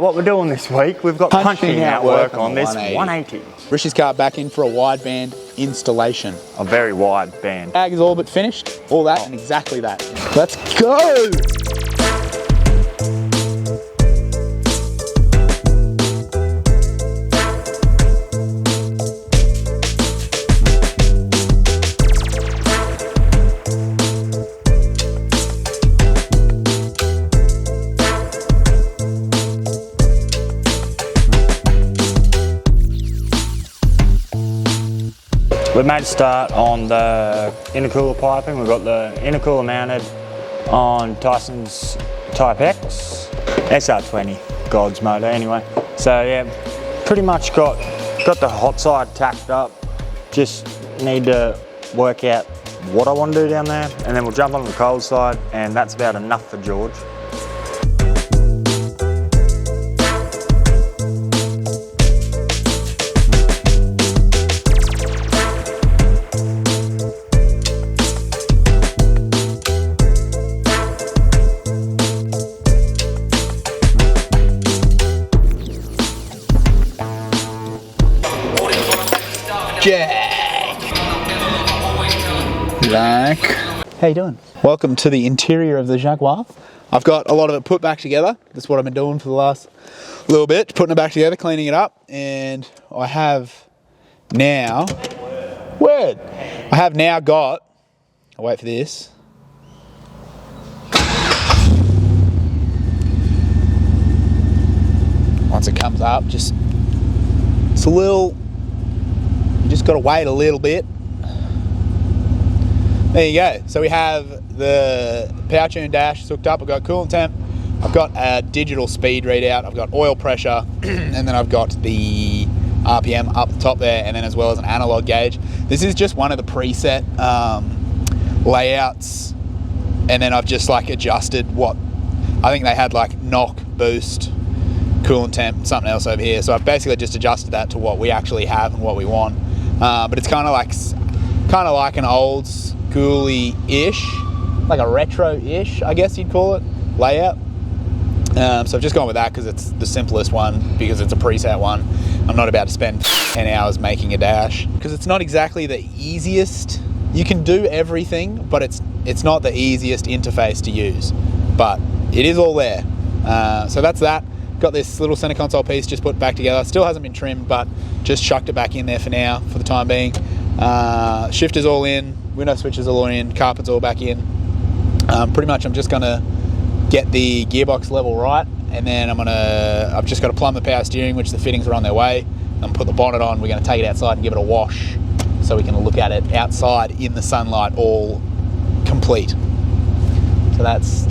What we're doing this week, we've got punching out work on this 180. Rish's car back in for a wideband installation. A very wide band. Bag is all but finished. All that and exactly that. Let's go! We made a start on the intercooler piping. We've got the intercooler mounted on Tyson's Type X SR20 God's motor anyway. So yeah, pretty much got the hot side tacked up. Just need to work out what I want to do down there, and then we'll jump on the cold side, and that's about enough for George. Jack. How you doing? Welcome to the interior of the Jaguar. I've got a lot of it put back together. That's what I've been doing for the last little bit, putting it back together, cleaning it up, and I have now, got, I'll wait for this. Once it comes up, it's a little, you just got to wait a little bit. There you go. So we have the power tune dash hooked up. I've got coolant temp. I've got a digital speed readout. I've got oil pressure, and then I've got the RPM up the top there, and then as well as an analog gauge. This is just one of the preset layouts, and then I've just like adjusted what I think they had, like knock, boost, coolant temp, something else over here. So I've basically just adjusted that to what we actually have and what we want. But it's kind of like an old schooly-ish, like a retro-ish, I guess you'd call it, layout. So I've just gone with that because it's the simplest one, because it's a preset one. I'm not about to spend 10 hours making a dash, because it's not exactly the easiest. You can do everything, but it's not the easiest interface to use. But it is all there. So that's that. Got this little center console piece just put back together. Still hasn't been trimmed, but just chucked it back in there for now, for the time being. Shifter's all in, window switches are all in, carpet's all back in. Pretty much I'm just gonna get the gearbox level right, and then I've just got to plumb the power steering, which the fittings are on their way, and put the bonnet on. We're gonna take it outside and give it a wash, so we can look at it outside in the sunlight, all complete. So that's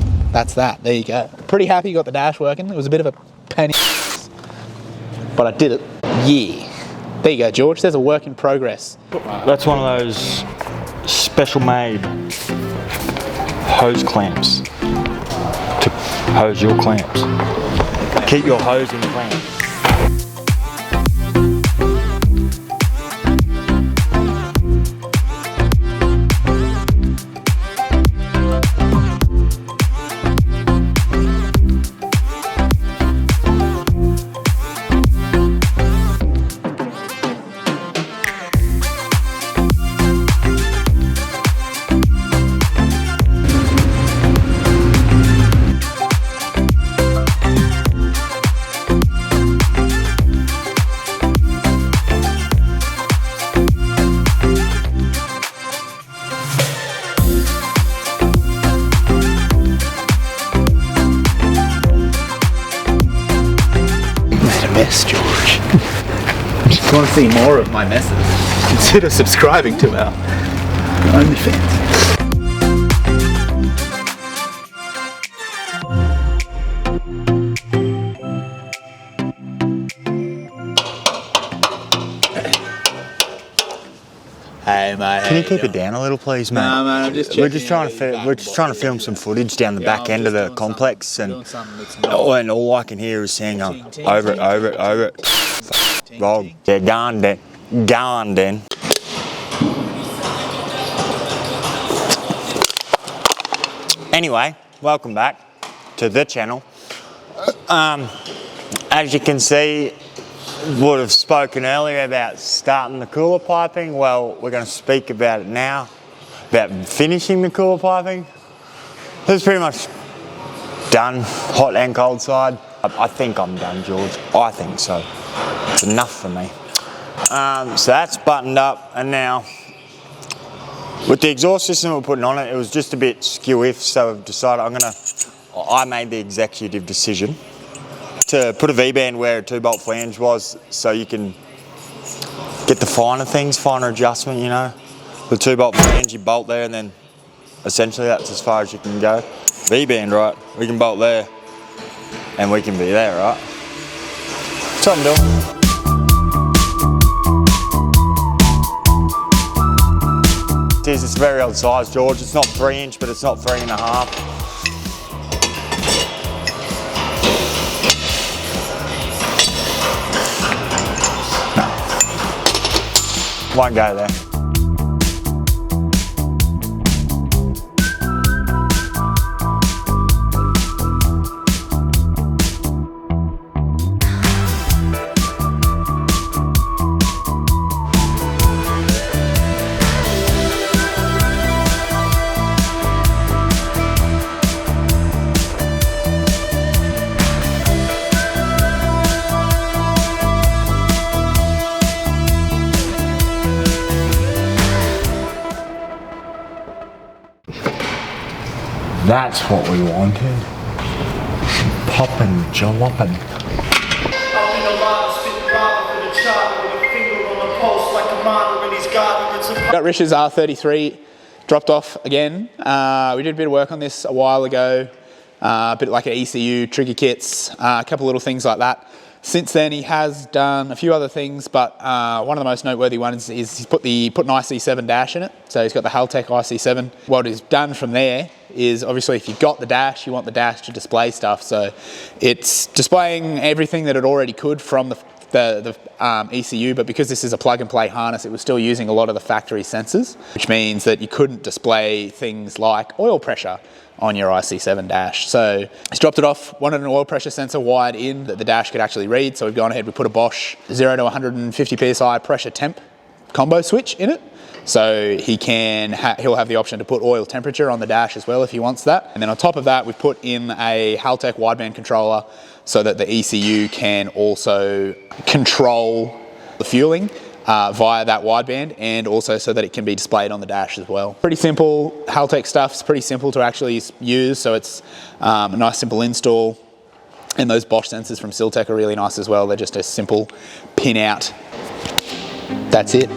that, there you go. Pretty happy got the dash working. It was a bit of a pain, but I did it, yeah. There you go, George. There's a work in progress. That's one of those special made hose clamps to hose your clamps. Keep your hose in clamps. George. If you want to see more of my messes, consider subscribing to our OnlyFans. Hey mate. Can you keep it down a little, please, mate? No, man, I'm just checking. We're just trying to film some footage down the back end of the complex, and all I can hear is saying, over it. Roll. They're gone then. Anyway, welcome back to the channel. As you can see, would have spoken earlier about starting the cooler piping. Well, we're going to speak about it now, about finishing the cooler piping. It's pretty much done, hot and cold side. I think I'm done, George. I think so. It's enough for me. So that's buttoned up, and now with the exhaust system we're putting on it, it was just a bit skew-if, so I've decided I made the executive decision to put a V-band where a 2-bolt flange was, so you can get the finer things, finer adjustment, you know. The 2-bolt flange, you bolt there, and then essentially that's as far as you can go. V-band, right, we can bolt there, and we can be there, right? That's what I'm doing. It's a very odd size, George. It's not 3-inch, but it's not 3.5. Won't go there. That's what we wanted. Poppin', jalopin'. Got Rish's R33 dropped off again. We did a bit of work on this a while ago. A bit like an ECU, trigger kits, a couple little things like that. Since then he has done a few other things, but one of the most noteworthy ones is he's put an IC7 dash in it. So he's got the Haltech IC7. What he's done from there is, obviously if you've got the dash, you want the dash to display stuff. So it's displaying everything that it already could from the ECU, but because this is a plug and play harness, it was still using a lot of the factory sensors, which means that you couldn't display things like oil pressure on your IC7 dash. So he's dropped it off, wanted an oil pressure sensor wired in that the dash could actually read. So we've gone ahead, we put a Bosch 0 to 150 PSI pressure temp combo switch in it. So he'll have the option to put oil temperature on the dash as well if he wants that. And then on top of that, we've put in a Haltech wideband controller so that the ECU can also control the fueling via that wideband, and also so that it can be displayed on the dash as well. Pretty simple Haltech stuff. It's pretty simple to actually use, so it's a nice simple install. And those Bosch sensors from Siltech are really nice as well. They're just a simple pin out. That's it.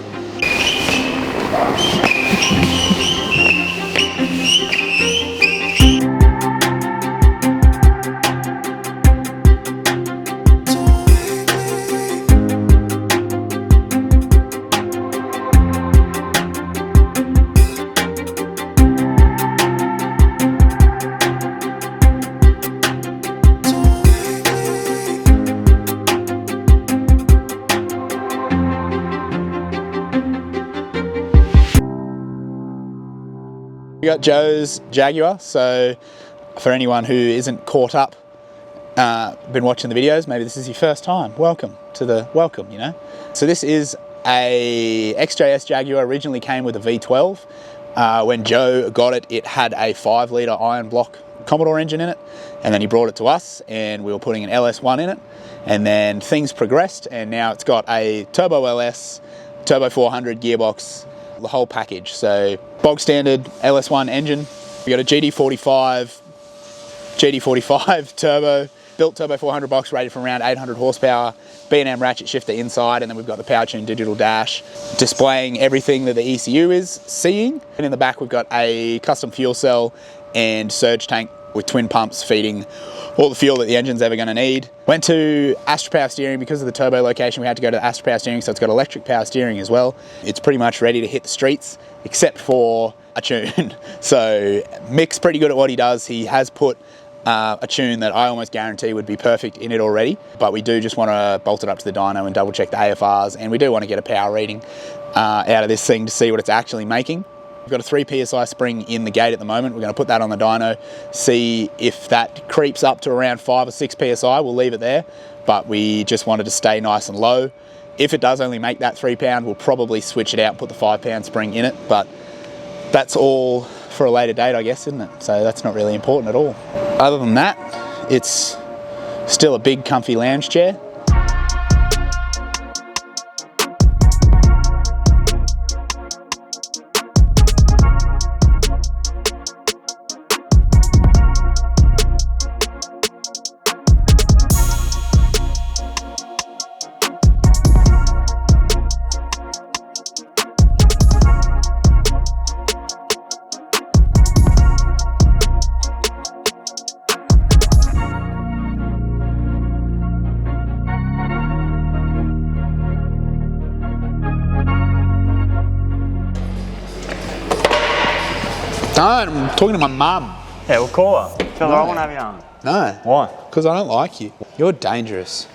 We got Joe's Jaguar, so for anyone who isn't caught up, been watching the videos, maybe this is your first time, welcome, you know. So this is a XJS Jaguar, originally came with a V12. When Joe got it, it had a 5-litre iron block Commodore engine in it, and then he brought it to us and we were putting an LS1 in it, and then things progressed and now it's got a Turbo LS, Turbo 400 gearbox, the whole package. So bog standard LS1 engine. We got a GT45 turbo, built Turbo 400 box, rated from around 800 horsepower, B&M ratchet shifter inside, and then we've got the power tune digital dash displaying everything that the ECU is seeing. And in the back we've got a custom fuel cell and surge tank with twin pumps feeding all the fuel that the engine's ever going to need. Went to Astra Power Steering. Because of the turbo location, we had to go to the Astra Power Steering, so it's got electric power steering as well. It's pretty much ready to hit the streets, except for a tune. So Mick's pretty good at what he does. He has put a tune that I almost guarantee would be perfect in it already, but we do just want to bolt it up to the dyno and double check the AFRs, and we do want to get a power reading out of this thing to see what it's actually making. We've got a 3 PSI spring in the gate at the moment. We're going to put that on the dyno, see if that creeps up to around 5 or 6 PSI. We'll leave it there, but we just wanted to stay nice and low. If it does only make that 3 pound, we'll probably switch it out and put the 5 pound spring in it, but that's all for a later date, I guess, isn't it? So that's not really important at all. Other than that, it's still a big comfy lounge chair. No, I'm talking to my mum. Yeah, we'll call her. Tell her I want to have you on. No. Why? Because I don't like you. You're dangerous.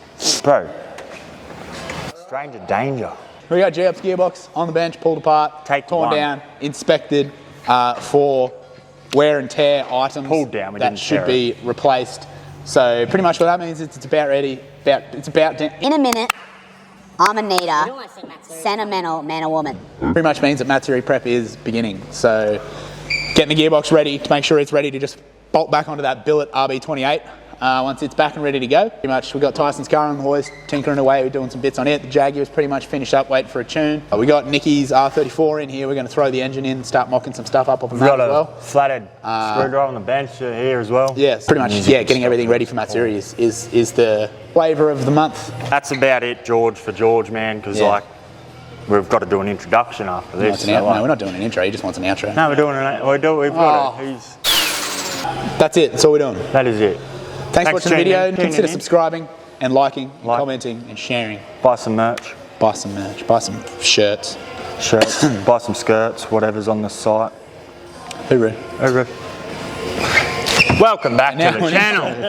Bro. Stranger danger. We got GHEEUP's gearbox on the bench, pulled apart, torn down, inspected for wear and tear items pulled down, that should be replaced. So pretty much what that means is it's about ready. In a minute, I'm Anita, sentimental man or woman. Pretty much means that Matsuri prep is beginning. So getting the gearbox ready to make sure it's ready to just bolt back onto that billet RB28 once it's back and ready to go. Pretty much we've got Tyson's car on the hoist, tinkering away, we're doing some bits on it. The Jaguar's pretty much finished up, waiting for a tune. We got Nicky's R34 in here, we're going to throw the engine in, start mocking some stuff up on that as well. Flatted screwdriver on the bench here as well. Yeah, pretty much, yeah, getting everything ready for Matsuri is the flavour of the month. That's about it, George, for George, man, because like, we've got to do an introduction after this. No, we're not doing an intro, he just wants an outro. No, we're doing it. We've got it. That's it, that's all we're doing. That is it. Thanks for watching the video, and consider subscribing and liking, and commenting and sharing. Buy some merch. Buy some merch, buy some shirts. Buy some skirts, whatever's on the site. Hooroo. Hooroo. Welcome back to the channel.